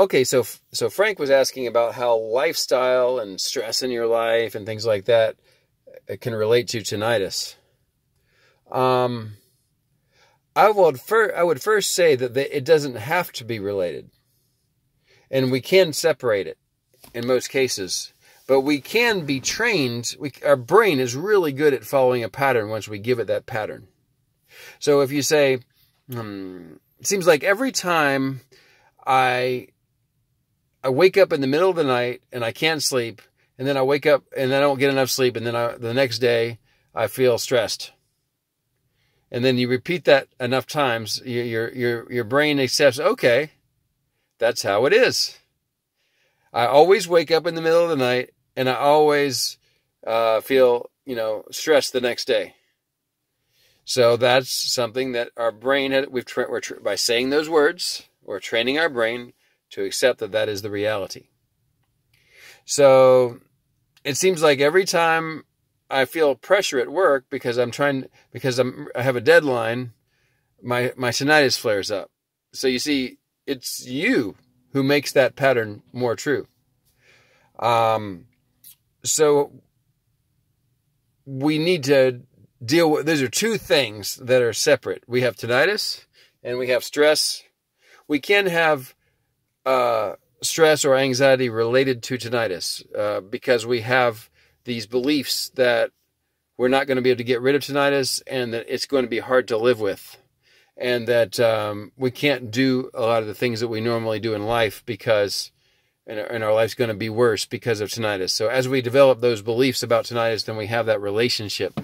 Okay, so Frank was asking about how lifestyle and stress in your life and things like that can relate to tinnitus. Um, I would first say that it doesn't have to be related, and we can separate it in most cases. But we can be trained. Our brain is really good at following a pattern once we give it that pattern. So if you say, it seems like every time I wake up in the middle of the night and I can't sleep, and then I wake up and I don't get enough sleep, and then the next day I feel stressed. And then you repeat that enough times, your brain accepts, okay, that's how it is. I always wake up in the middle of the night, and I always feel, stressed the next day. So that's something that our brain by saying those words, we're training our brain to accept that that is the reality. So it seems like every time I feel pressure at work because I have a deadline, my tinnitus flares up. So you see, it's you who makes that pattern more true. So we need to deal with, those are two things that are separate. We have tinnitus and we have stress. We can have stress or anxiety related to tinnitus because we have these beliefs that we're not going to be able to get rid of tinnitus and that it's going to be hard to live with, and that we can't do a lot of the things that we normally do in life because and our life's going to be worse because of tinnitus. So as we develop those beliefs about tinnitus, then we have that relationship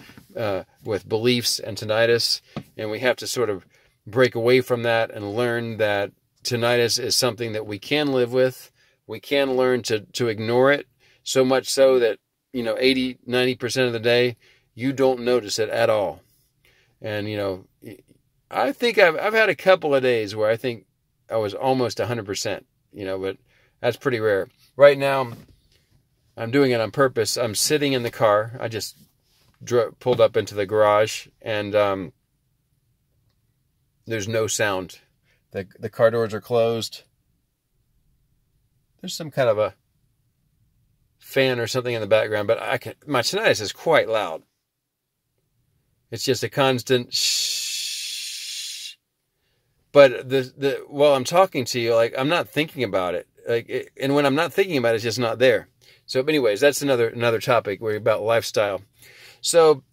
with beliefs and tinnitus, and we have to sort of break away from that and learn that tinnitus is something that we can live with. We can learn to ignore it, so much so that 80-90% of the day you don't notice it at all. And I think I've had a couple of days where I think I was almost 100%, but that's pretty rare. Right now, I'm doing it on purpose. I'm sitting in the car. I just pulled up into the garage, and there's no sound. The car doors are closed. There's some kind of a fan or something in the background, but my tinnitus is quite loud. It's just a constant shh. But while I'm talking to you, I'm not thinking about it. And when I'm not thinking about it, it's just not there. So, anyways, that's another topic. We're about lifestyle. So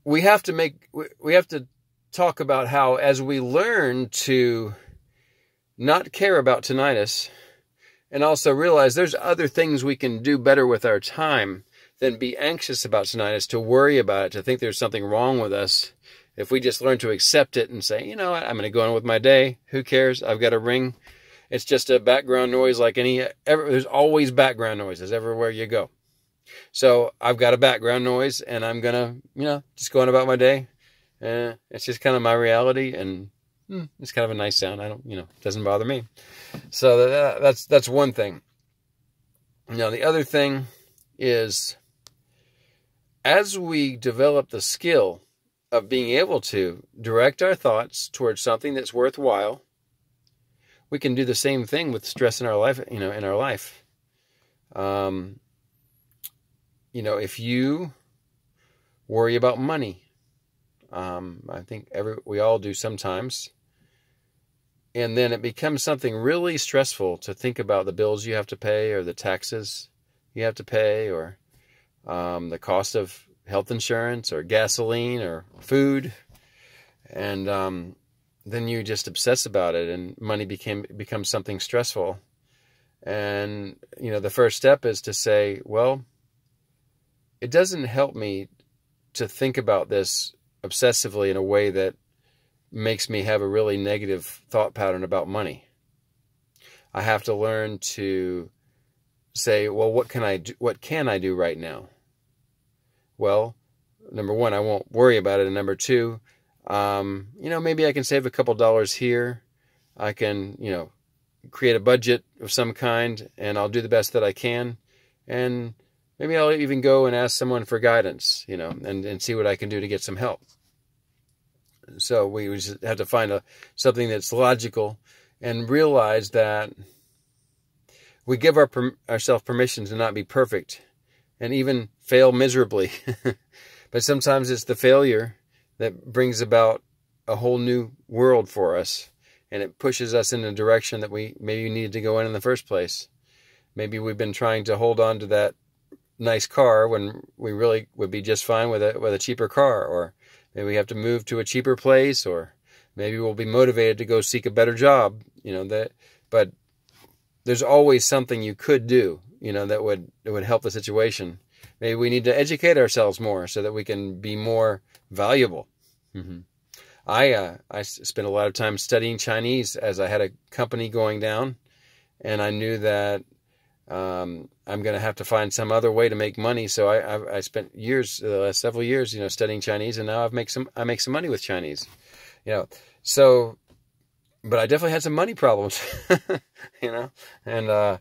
we have to talk about how, as we learn to not care about tinnitus, and also realize there's other things we can do better with our time than be anxious about tinnitus, to worry about it, to think there's something wrong with us. If we just learn to accept it and say, you know what, I'm going to go on with my day. Who cares? I've got a ring. It's just a background noise like there's always background noises everywhere you go. So I've got a background noise, and I'm going to, just go on about my day. It's just kind of my reality, and it's kind of a nice sound. It doesn't bother me. So that's one thing. Now, the other thing is, as we develop the skill of being able to direct our thoughts towards something that's worthwhile, we can do the same thing with stress in our life, in our life. If you worry about money, I think we all do sometimes, and then it becomes something really stressful to think about the bills you have to pay, or the taxes you have to pay, or the cost of health insurance, or gasoline, or food. And then you just obsess about it, and money becomes something stressful. And, the first step is to say, well, it doesn't help me to think about this obsessively in a way that makes me have a really negative thought pattern about money. I have to learn to say, well, what can I do right now? Well, number one, I won't worry about it. And number two, maybe I can save a couple dollars here. I can, create a budget of some kind, and I'll do the best that I can. And maybe I'll even go and ask someone for guidance, and see what I can do to get some help. So we just have to find something that's logical and realize that we give ourselves permission to not be perfect and even fail miserably. But sometimes it's the failure that brings about a whole new world for us, and it pushes us in a direction that we maybe needed to go in the first place. Maybe we've been trying to hold on to that nice car when we really would be just fine with a cheaper car, or maybe we have to move to a cheaper place, or maybe we'll be motivated to go seek a better job. But there's always something you could do, that would help the situation. Maybe we need to educate ourselves more so that we can be more valuable. Mm-hmm. I spent a lot of time studying Chinese as I had a company going down, and I knew that I'm going to have to find some other way to make money. So I spent years, the last several years, studying Chinese, and now I make some money with Chinese, So, but I definitely had some money problems, and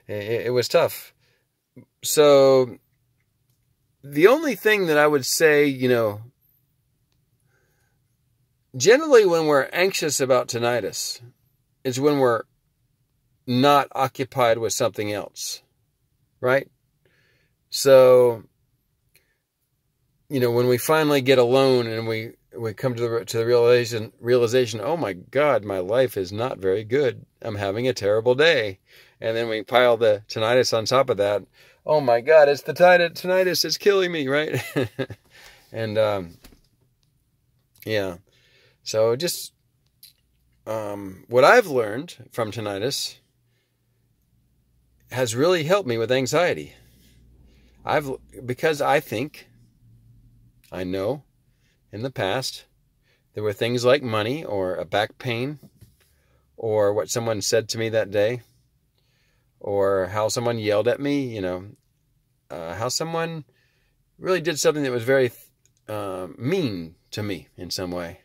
it was tough. So the only thing that I would say, generally when we're anxious about tinnitus, is when we're not occupied with something else, right? So, when we finally get alone and we come to the realization, oh my God, my life is not very good. I'm having a terrible day. And then we pile the tinnitus on top of that. Oh my God, it's the tinnitus. It's killing me, right? And, yeah. So just what I've learned from tinnitus has really helped me with anxiety. Because I know in the past there were things like money or a back pain or what someone said to me that day or how someone yelled at me, how someone really did something that was very mean to me in some way.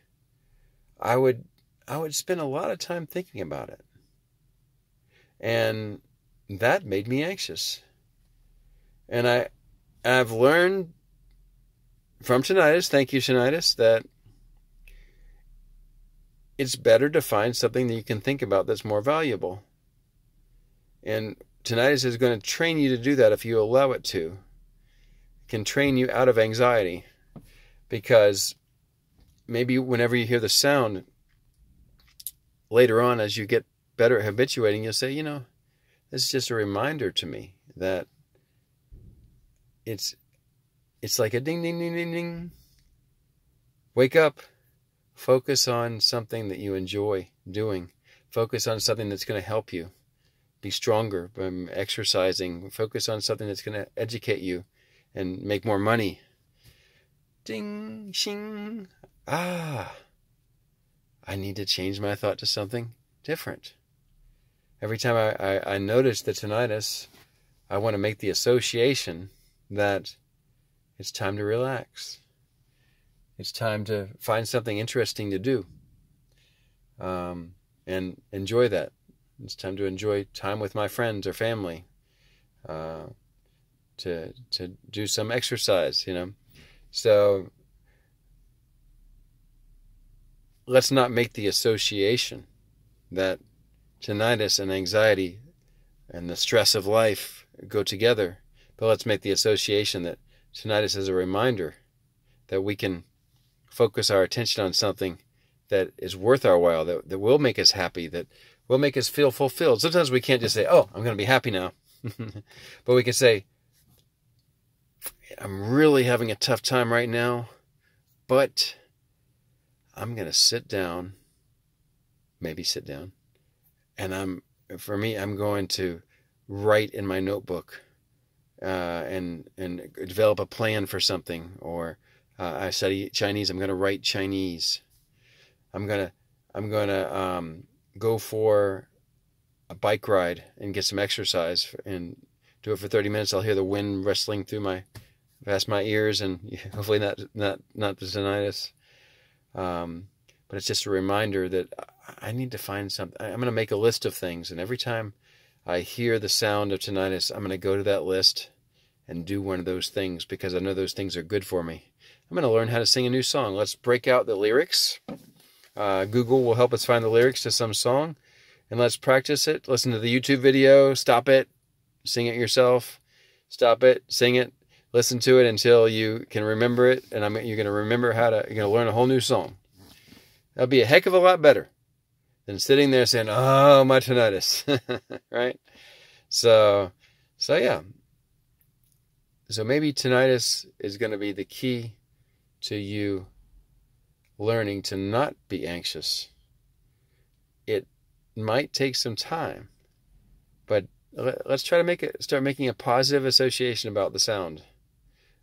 I would spend a lot of time thinking about it. And that made me anxious. And I've learned from tinnitus, thank you tinnitus, that it's better to find something that you can think about that's more valuable. And tinnitus is going to train you to do that if you allow it to. It can train you out of anxiety. Because maybe whenever you hear the sound, later on as you get better at habituating, you'll say, this is just a reminder to me that it's like a ding, ding, ding, ding, ding. Wake up. Focus on something that you enjoy doing. Focus on something that's going to help you be stronger by exercising. Focus on something that's going to educate you and make more money. Ding, shing. I need to change my thought to something different. Every time I notice the tinnitus, I want to make the association that it's time to relax. It's time to find something interesting to do. And enjoy that. It's time to enjoy time with my friends or family. To do some exercise, So let's not make the association that tinnitus and anxiety and the stress of life go together. But let's make the association that tinnitus is a reminder that we can focus our attention on something that is worth our while, that will make us happy, that will make us feel fulfilled. Sometimes we can't just say, oh, I'm going to be happy now. But we can say, I'm really having a tough time right now, but I'm going to sit down, and I'm going to write in my notebook and develop a plan for something. Or I study Chinese. I'm going to write Chinese. I'm going to go for a bike ride and get some exercise and do it for 30 minutes. I'll hear the wind rustling past my ears, and hopefully not the tinnitus. But it's just a reminder that I need to find something. I'm going to make a list of things, and every time I hear the sound of tinnitus, I'm going to go to that list and do one of those things because I know those things are good for me. I'm going to learn how to sing a new song. Let's break out the lyrics. Google will help us find the lyrics to some song. And let's practice it. Listen to the YouTube video. Stop it. Sing it yourself. Stop it. Sing it. Listen to it until you can remember it. And you're going to remember you're going to learn a whole new song. That'll be a heck of a lot better than sitting there saying, oh, my tinnitus. Right? So yeah. So maybe tinnitus is going to be the key to you learning to not be anxious. It might take some time, but let's try to start making a positive association about the sound.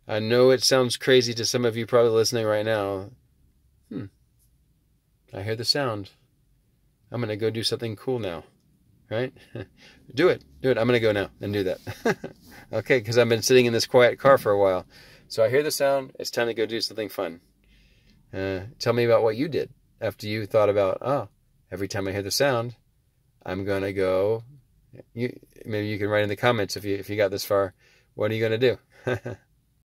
I know it sounds crazy to some of you probably listening right now. I hear the sound. I'm going to go do something cool now. Right? Do it. I'm going to go now and do that. Okay, because I've been sitting in this quiet car for a while. So I hear the sound. It's time to go do something fun. Tell me about what you did after you thought about, every time I hear the sound, I'm going to go. Maybe you can write in the comments if you got this far. What are you going to do?